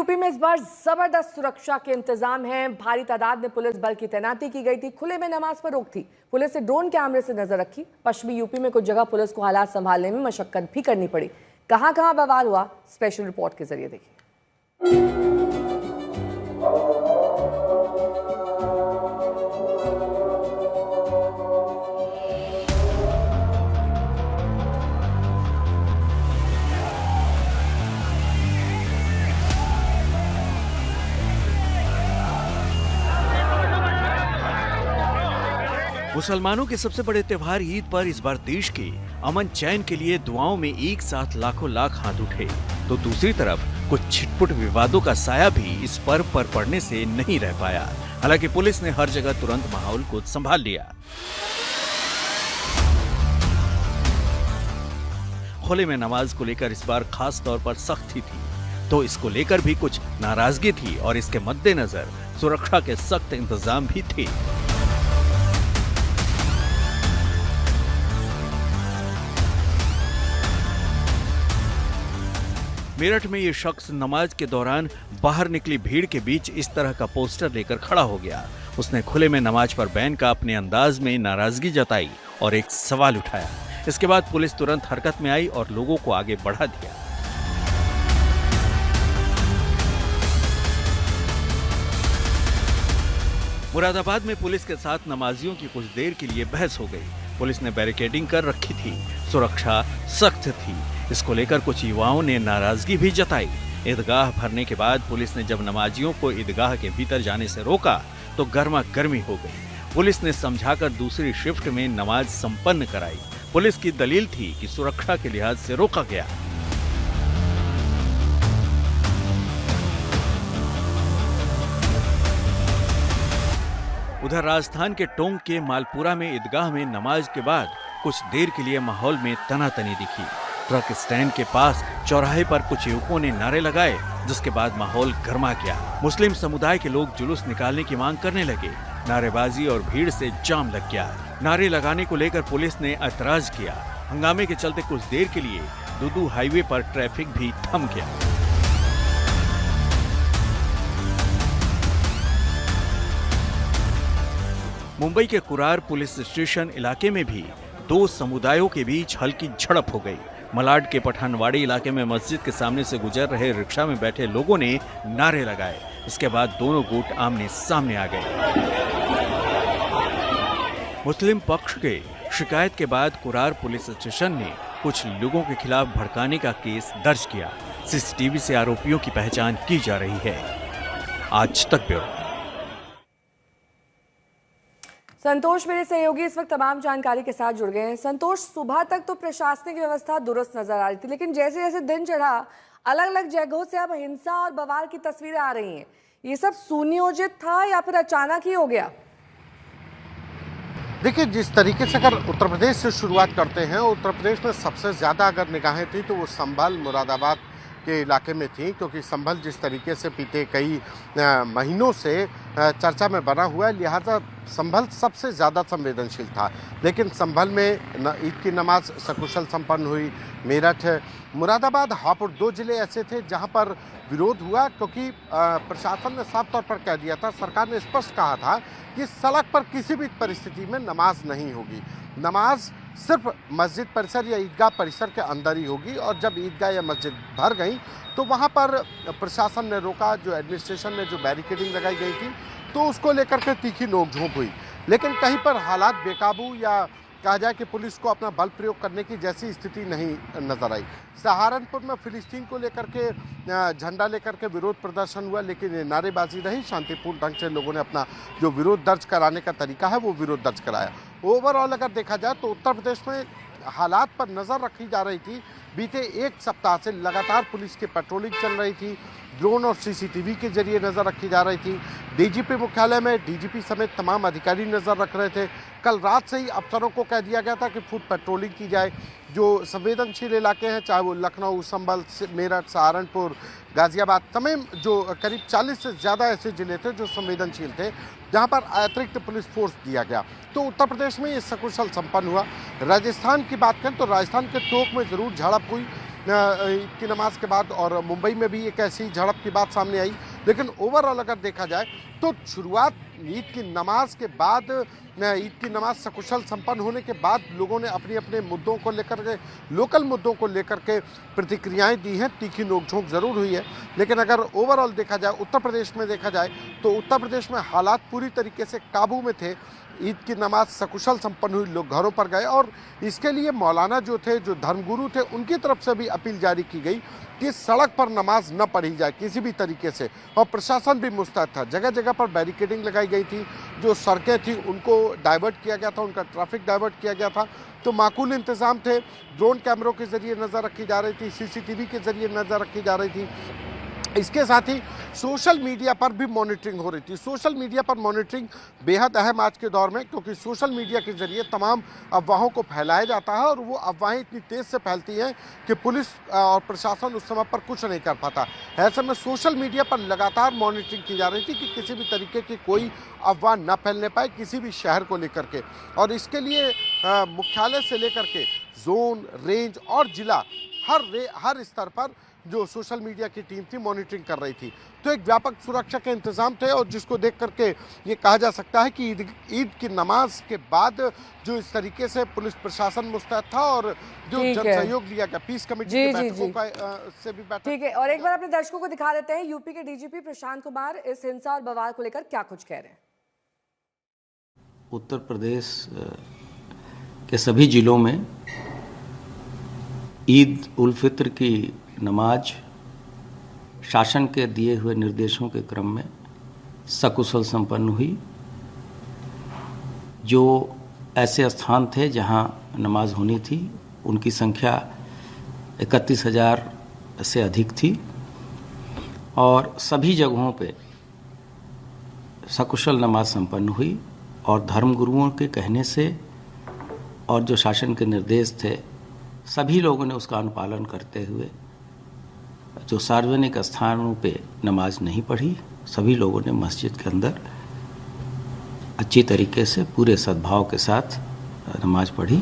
UP में इस बार जबरदस्त सुरक्षा के इंतजाम हैं। भारी तादाद में पुलिस बल की तैनाती की गई थी। खुले में नमाज पर रोक थी। पुलिस ने ड्रोन कैमरे से नजर रखी। पश्चिमी यूपी में कुछ जगह पुलिस को हालात संभालने में मशक्कत भी करनी पड़ी। कहां कहां बवाल हुआ, स्पेशल रिपोर्ट के जरिए देखिए। मुसलमानों के सबसे बड़े त्योहार ईद पर इस बार देश के अमन चैन के लिए दुआओं में एक साथ लाखों लाख हाथ उठे, तो दूसरी तरफ कुछ छिटपुट विवादों का साया भी इस पर्व पर पड़ने से नहीं रह पाया। हालांकि पुलिस ने हर जगह तुरंत माहौल को संभाल लिया। खुले में नमाज को लेकर इस बार खास तौर पर सख्ती थी, तो इसको लेकर भी कुछ नाराजगी थी और इसके मद्देनजर सुरक्षा के सख्त इंतजाम भी थे। मेरठ में ये शख्स नमाज के दौरान बाहर निकली भीड़ के बीच इस तरह का पोस्टर लेकर खड़ा हो गया। उसने खुले में नमाज पर बैन का अपने अंदाज में नाराजगी जताई और एक सवाल उठाया। इसके बाद पुलिस तुरंत हरकत में आई और लोगों को आगे बढ़ा दिया। मुरादाबाद में पुलिस के साथ नमाजियों की कुछ देर के लिए बहस हो गई। पुलिस ने बैरिकेडिंग कर रखी थी, सुरक्षा सख्त थी। इसको लेकर कुछ युवाओं ने नाराजगी भी जताई। ईदगाह भरने के बाद पुलिस ने जब नमाजियों को ईदगाह के भीतर जाने से रोका तो गर्मा गर्मी हो गई। पुलिस ने समझाकर दूसरी शिफ्ट में नमाज संपन्न कराई। पुलिस की दलील थी कि सुरक्षा के लिहाज से रोका गया। उधर राजस्थान के टोंक के मालपुरा में ईदगाह में नमाज के बाद कुछ देर के लिए माहौल में तनातनी दिखी। ट्रक स्टैंड के पास चौराहे पर कुछ युवकों ने नारे लगाए, जिसके बाद माहौल गर्मा गया। मुस्लिम समुदाय के लोग जुलूस निकालने की मांग करने लगे। नारेबाजी और भीड़ से जाम लग गया। नारे लगाने को लेकर पुलिस ने ऐतराज किया। हंगामे के चलते कुछ देर के लिए दुदू हाईवे पर ट्रैफिक भी थम गया। मुंबई के कुरार पुलिस स्टेशन इलाके में भी दो समुदायों के बीच हल्की झड़प हो गई। मलाड के पठानवाड़ी इलाके में मस्जिद के सामने से गुजर रहे रिक्शा में बैठे लोगों ने नारे लगाए। इसके बाद दोनों गुट आमने सामने आ गए। मुस्लिम पक्ष के शिकायत के बाद कुरार पुलिस स्टेशन ने कुछ लोगों के खिलाफ भड़काने का केस दर्ज किया। सीसीटीवी से आरोपियों की पहचान की जा रही है। आज तक ब्यूरो। संतोष मेरे सहयोगी इस वक्त तमाम जानकारी के साथ जुड़ गए हैं। संतोष, सुबह तक तो प्रशासनिक व्यवस्था दुरुस्त नजर आ रही थी, लेकिन जैसे जैसे दिन चढ़ा अलग अलग जगहों से अब हिंसा और बवाल की तस्वीरें आ रही हैं। ये सब सुनियोजित था या फिर अचानक ही हो गया? देखिए, जिस तरीके से अगर उत्तर प्रदेश से शुरुआत करते हैं, उत्तर प्रदेश में सबसे ज़्यादा अगर निगाहें थी तो वो संभल मुरादाबाद के इलाके में थी, क्योंकि संभल जिस तरीके से बीते कई महीनों से चर्चा में बना हुआ है, लिहाजा संभल सबसे ज़्यादा संवेदनशील था। लेकिन संभल में ईद की नमाज सकुशल संपन्न हुई। मेरठ, मुरादाबाद, हापुड़ 2 जिले ऐसे थे जहां पर विरोध हुआ, क्योंकि प्रशासन ने साफ तौर पर कह दिया था, सरकार ने स्पष्ट कहा था कि सड़क पर किसी भी परिस्थिति में नमाज नहीं होगी। नमाज सिर्फ मस्जिद परिसर या ईदगाह परिसर के अंदर ही होगी। और जब ईदगाह या मस्जिद भर गई तो वहाँ पर प्रशासन ने रोका। जो एडमिनिस्ट्रेशन ने जो बैरिकेडिंग लगाई गई थी तो उसको लेकर के तीखी नोकझोंक हुई। लेकिन कहीं पर हालात बेकाबू या कहा जाए कि पुलिस को अपना बल प्रयोग करने की जैसी स्थिति नहीं नजर आई। सहारनपुर में फिलिस्तीन को लेकर के झंडा लेकर के विरोध प्रदर्शन हुआ, लेकिन ये नारेबाजी रही। शांतिपूर्ण ढंग से लोगों ने अपना जो विरोध दर्ज कराने का तरीका है वो विरोध दर्ज कराया। ओवरऑल अगर देखा जाए तो उत्तर प्रदेश में हालात पर नज़र रखी जा रही थी। बीते एक सप्ताह से लगातार पुलिस की पेट्रोलिंग चल रही थी। ड्रोन और सीसीटीवी के जरिए नज़र रखी जा रही थी। डीजीपी मुख्यालय में डीजीपी समेत तमाम अधिकारी नज़र रख रहे थे। कल रात से ही अफसरों को कह दिया गया था कि फुट पेट्रोलिंग की जाए। जो संवेदनशील इलाके हैं, चाहे वो लखनऊ, संभल, मेरठ, सहारनपुर, गाजियाबाद, तमाम जो करीब 40 से ज़्यादा ऐसे जिले थे जो संवेदनशील थे, जहां पर अतिरिक्त पुलिस फोर्स दिया गया। तो उत्तर प्रदेश में ये सकुशल संपन्न हुआ। राजस्थान की बात करें तो राजस्थान के टोंक में ज़रूर झड़प हुई। ईद की नमाज के बाद, और मुंबई में भी एक ऐसी झड़प की बात सामने आई। लेकिन ओवरऑल अगर देखा जाए तो शुरुआत ईद की नमाज के बाद, ईद की नमाज सकुशल संपन्न होने के बाद लोगों ने अपने अपने मुद्दों को लेकर के, लोकल मुद्दों को लेकर के प्रतिक्रियाएं दी हैं। तीखी नोकझोंक जरूर हुई है, लेकिन अगर ओवरऑल देखा जाए, उत्तर प्रदेश में देखा जाए तो उत्तर प्रदेश में हालात पूरी तरीके से काबू में थे। ईद की नमाज सकुशल संपन्न हुई, लोग घरों पर गए, और इसके लिए मौलाना जो थे, जो धर्मगुरु थे, उनकी तरफ से भी अपील जारी की गई कि सड़क पर नमाज न पढ़ी जाए किसी भी तरीके से। और प्रशासन भी मुस्तैद था, जगह जगह पर बैरिकेडिंग लगाई गई थी, जो सड़कें थी उनको डाइवर्ट किया गया था, उनका ट्रैफिक डाइवर्ट किया गया था। तो माकूल इंतजाम थे, ड्रोन कैमरों के जरिए नज़र रखी जा रही थी, सीसीटीवी के जरिए नज़र रखी जा रही थी। इसके साथ ही सोशल मीडिया पर भी मॉनिटरिंग हो रही थी। सोशल मीडिया पर मॉनिटरिंग बेहद अहम आज के दौर में, क्योंकि सोशल मीडिया के जरिए तमाम अफवाहों को फैलाया जाता है, और वो अफवाहें इतनी तेज़ से फैलती हैं कि पुलिस और प्रशासन उस समय पर कुछ नहीं कर पाता। ऐसे में सोशल मीडिया पर लगातार मॉनिटरिंग की जा रही थी कि किसी भी तरीके की कोई अफवाह न फैलने पाए किसी भी शहर को लेकर के। और इसके लिए मुख्यालय से लेकर के जोन, रेंज और जिला, हर स्तर पर जो सोशल मीडिया की टीम थी मॉनिटरिंग कर रही थी। तो एक व्यापक सुरक्षा के इंतजाम थे, और जिसको देख करके ये कहा जा सकता है कि ईद की नमाज के बाद जो इस तरीके से पुलिस प्रशासन मुस्तैद था, और जो जन सहयोग लिया गया पीस कमेटी की बैठकों का से भी बैठक। ठीक है, और एक बार अपने दर्शकों को दिखा देते हैं यूपी के डीजीपी प्रशांत कुमार इस हिंसा और बवाल को लेकर क्या कुछ कह रहे हैं। उत्तर प्रदेश के सभी जिलों में ईद उल फित्र की नमाज शासन के दिए हुए निर्देशों के क्रम में सकुशल संपन्न हुई। जो ऐसे स्थान थे जहां नमाज होनी थी, उनकी संख्या 31,000 से अधिक थी, और सभी जगहों पे सकुशल नमाज संपन्न हुई। और धर्मगुरुओं के कहने से और जो शासन के निर्देश थे, सभी लोगों ने उसका अनुपालन करते हुए जो सार्वजनिक स्थानों पे नमाज नहीं पढ़ी, सभी लोगों ने मस्जिद के अंदर अच्छी तरीके से पूरे सद्भाव के साथ नमाज पढ़ी।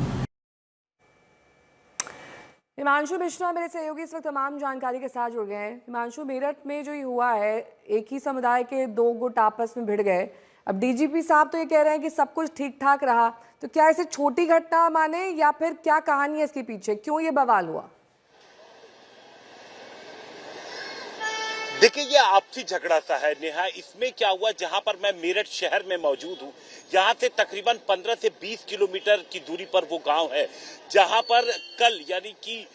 हिमांशु मिश्रा मेरे सहयोगी इस वक्त तमाम जानकारी के साथ जुड़ गए हैं। हिमांशु, मेरठ में जो ये हुआ है, एक ही समुदाय के दो गुट आपस में भिड़ गए। अब डीजीपी साहब तो ये कह रहे हैं कि सब कुछ ठीक ठाक रहा, तो क्या इसे छोटी घटना माने, या फिर क्या कहानी है इसके पीछे, क्यों ये बवाल हुआ? देखिए, ये आपसी झगड़ा सा है नेहा। इसमें क्या हुआ, जहां पर मैं मेरठ शहर में मौजूद हूं, यहां से तकरीबन 15 से 20 किलोमीटर की दूरी पर वो गांव है, जहां पर कल यानी कि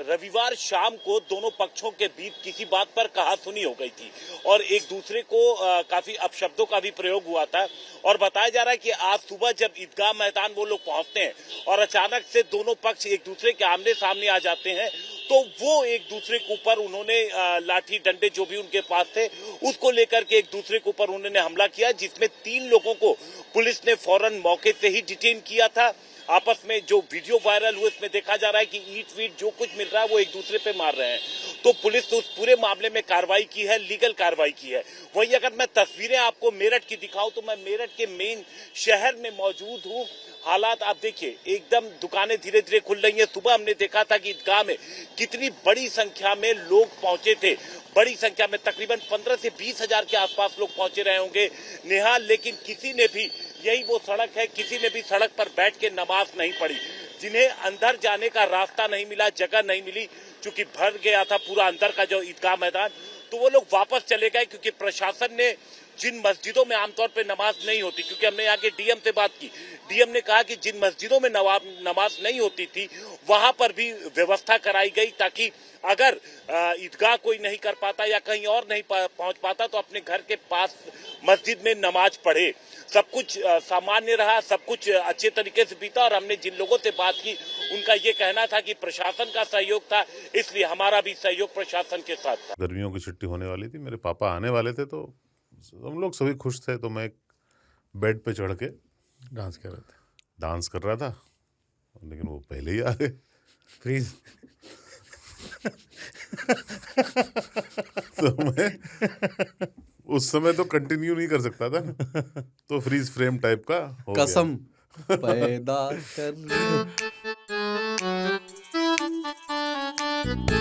रविवार शाम को दोनों पक्षों के बीच किसी बात पर कहासुनी हो गई थी, और एक दूसरे को काफी अपशब्दों का भी प्रयोग हुआ था। और बताया जा रहा है कि आज सुबह जब ईदगाह मैदान वो लोग पहुंचते हैं, और अचानक से दोनों पक्ष एक दूसरे के आमने सामने आ जाते हैं, तो वो एक दूसरे के ऊपर उन्होंने लाठी डंडे जो भी उनके पास थे उसको लेकर के एक दूसरे के ऊपर उन्होंने हमला किया, जिसमें 3 लोगों को पुलिस ने फौरन मौके से ही डिटेन किया था। आपस में जो वीडियो वायरल हुए, इसमें देखा जा रहा है कि ईंट वीट जो कुछ मिल रहा है वो एक दूसरे पे मार रहे हैं। तो पुलिस तो उस पूरे मामले में कार्रवाई की है, लीगल कार्रवाई की है। वहीं अगर मैं तस्वीरें आपको मेरठ की दिखाऊं, तो मैं मेरठ के मेन शहर में मौजूद हूं। हालात आप देखिए, एकदम दुकानें धीरे धीरे खुल रही हैं। सुबह हमने देखा था कि ईदगाह में कितनी बड़ी संख्या में लोग पहुंचे थे, बड़ी संख्या में तकरीबन 15 से 20,000 के आसपास लोग पहुंचे रहे होंगे नेहा। लेकिन किसी ने भी, यही वो सड़क है, किसी ने भी सड़क पर बैठ के नमाज नहीं पढ़ी। जिन्हें अंदर जाने का रास्ता नहीं मिला, जगह नहीं मिली, चूंकि भर गया था पूरा अंदर का जो ईदगाह मैदान, तो वो लोग वापस चले गए, क्योंकि प्रशासन ने जिन मस्जिदों में आमतौर पे नमाज नहीं होती, क्योंकि हमने यहाँ के डीएम से बात की, डीएम ने कहा कि जिन मस्जिदों में नमाज नहीं होती थी वहां पर भी व्यवस्था कराई गई, ताकि अगर ईदगाह कोई नहीं कर पाता या कहीं और नहीं पहुंच पाता तो अपने घर के पास मस्जिद में नमाज पढ़े। सब कुछ सामान्य रहा, सब कुछ अच्छे तरीके से बीता। और हमने जिन लोगों से बात की, उनका ये कहना था कि प्रशासन का सहयोग था, इसलिए हमारा भी सहयोग प्रशासन के साथ था। गर्मियों की छुट्टी होने वाली थी, मेरे पापा आने वाले थे, तो हम लोग सभी खुश थे। तो मैं बेड पे चढ़ के डांस कर रहा था, लेकिन वो पहले ही आ गए। फ्रीज तो मैं उस समय तो कंटिन्यू नहीं कर सकता था ना, तो फ्रीज फ्रेम टाइप का हो कसम पैदा कर है।